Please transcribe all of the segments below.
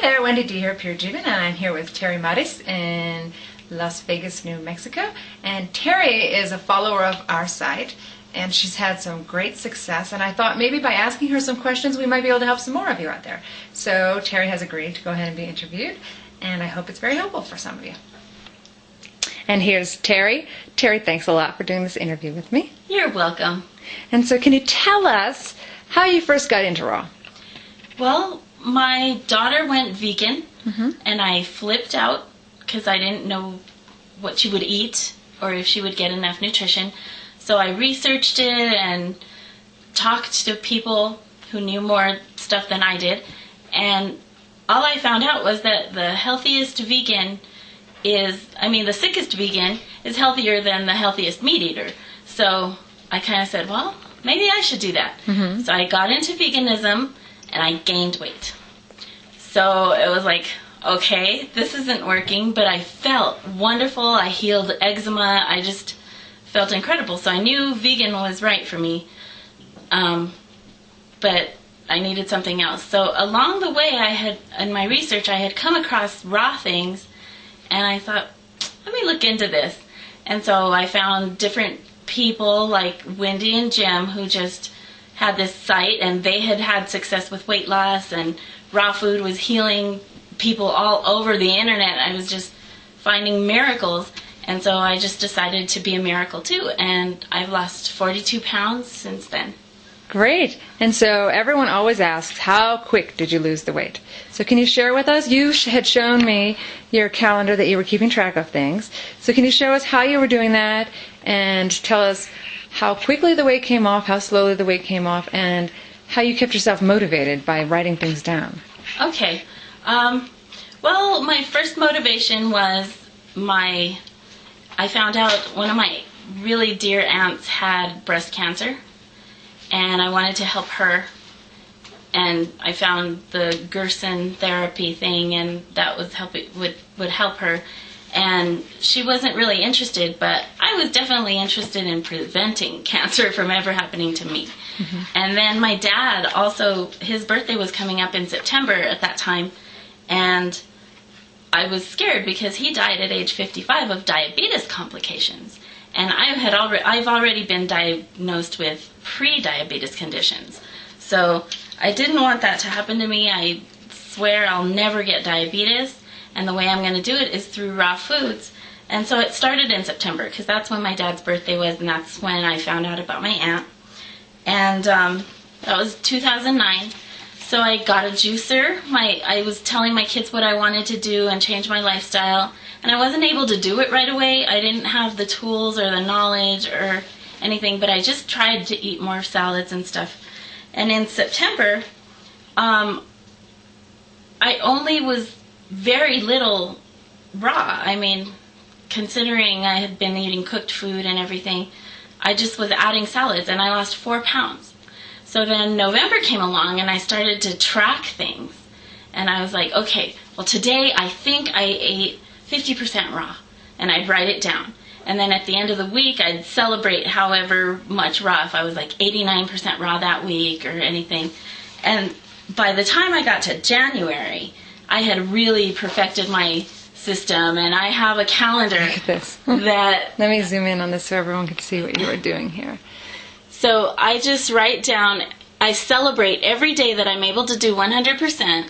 there, Wendi Dee here, Pure Jeevan, and I'm here with Terri Mares in Las Vegas, New Mexico. And Terri is a follower of our site, and she's had some great success, and I thought maybe by asking her some questions we might be able to help some more of you out there. So Terri has agreed to go ahead and be interviewed, and I hope it's very helpful for some of you. And here's Terri. Terri, thanks a lot for doing this interview with me. You're welcome. And so can you tell us how you first got into raw? Well, my daughter went vegan, and I flipped out because I didn't know what she would eat or if she would get enough nutrition. So I researched it and talked to people who knew more stuff than I did. And all I found out was that the healthiest vegan the sickest vegan is healthier than the healthiest meat eater. So I kind of said, well, maybe I should do that. So I got into veganism and I gained weight. So it was like, okay, this isn't working, but I felt wonderful. I healed eczema. I just felt incredible. So I knew vegan was right for me, but I needed something else. So along the way, in my research, I had come across raw things, and I thought, let me look into this. And so I found different people like Wendi and Jim who just had this site, and they had had success with weight loss, and raw food was healing people all over the internet. I was just finding miracles, and so I just decided to be a miracle too, and I've lost 42 pounds since then. Great. And so everyone always asks, how quick did you lose the weight? So can you share with us? You had shown me your calendar that you were keeping track of things. So can you show us how you were doing that and tell us how quickly the weight came off, how slowly the weight came off, and how you kept yourself motivated by writing things down? Okay. Well, my first motivation was I found out one of my really dear aunts had breast cancer, and I wanted to help her. And I found the Gerson therapy thing, and that would help her. And she wasn't really interested, but I was definitely interested in preventing cancer from ever happening to me. And then my dad also, his birthday was coming up in September at that time, and I was scared because he died at age 55 of diabetes complications. And I've already been diagnosed with pre-diabetes conditions. So I didn't want that to happen to me. I swear I'll never get diabetes. And the way I'm going to do it is through raw foods. And so it started in September because that's when my dad's birthday was, and that's when I found out about my aunt. And that was 2009. So I got a juicer. I was telling my kids what I wanted to do and change my lifestyle. And I wasn't able to do it right away. I didn't have the tools or the knowledge or anything, but I just tried to eat more salads and stuff. And in September, I only was very little raw. I mean, considering I had been eating cooked food and everything, I just was adding salads, and I lost 4 pounds. So then November came along, and I started to track things. And I was like, okay, well today I think I ate 50% raw, and I'd write it down. And then at the end of the week, I'd celebrate however much raw, if I was like 89% raw that week or anything. And by the time I got to January, I had really perfected my system, and I have a calendar. Look at this. That... Let me zoom in on this so everyone can see what you are doing here. So I just write down, I celebrate every day that I'm able to do 100%.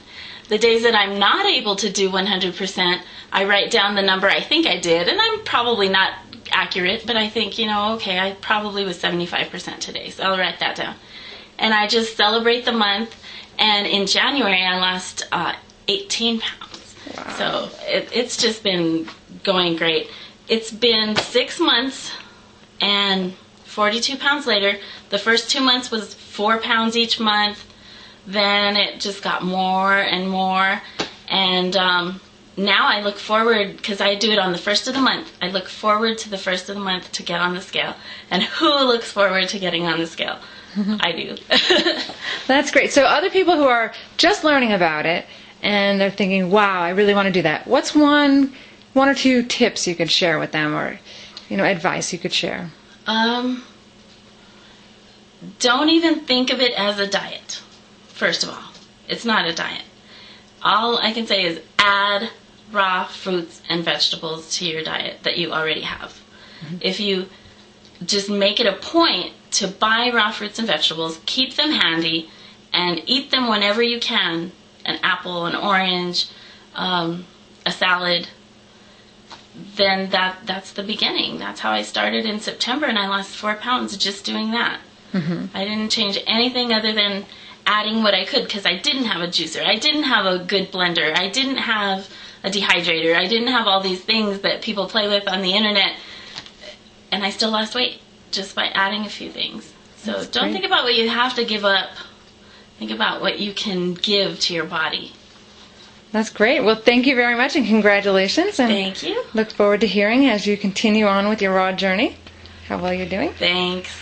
The days that I'm not able to do 100%, I write down the number I think I did, and I'm probably not accurate, but I think, okay, I probably was 75% today, so I'll write that down. And I just celebrate the month, and in January I lost 18 pounds. Wow. So it's just been going great. It's been 6 months, and 42 pounds later. The first 2 months was 4 pounds each month. Then it just got more and more, and now I look forward, because I do it on the first of the month, I look forward to the first of the month to get on the scale. And who looks forward to getting on the scale? I do. That's great. So other people who are just learning about it, and they're thinking, wow, I really want to do that. What's one or two tips you could share with them, or advice you could share? Don't even think of it as a diet. First of all, it's not a diet. all I can say is add raw fruits and vegetables to your diet that you already have. If you just make it a point to buy raw fruits and vegetables, keep them handy, and eat them whenever you can, an apple, an orange, a salad, then that's the beginning. That's how I started in September, and I lost 4 pounds just doing that. I didn't change anything other than adding what I could, because I didn't have a juicer, I didn't have a good blender, I didn't have a dehydrator, I didn't have all these things that people play with on the internet, and I still lost weight just by adding a few things. So don't think about what you have to give up. Think about what you can give to your body. That's great. Well, thank you very much, and congratulations. And thank you. Look forward to hearing as you continue on with your raw journey, how well you're doing. Thanks.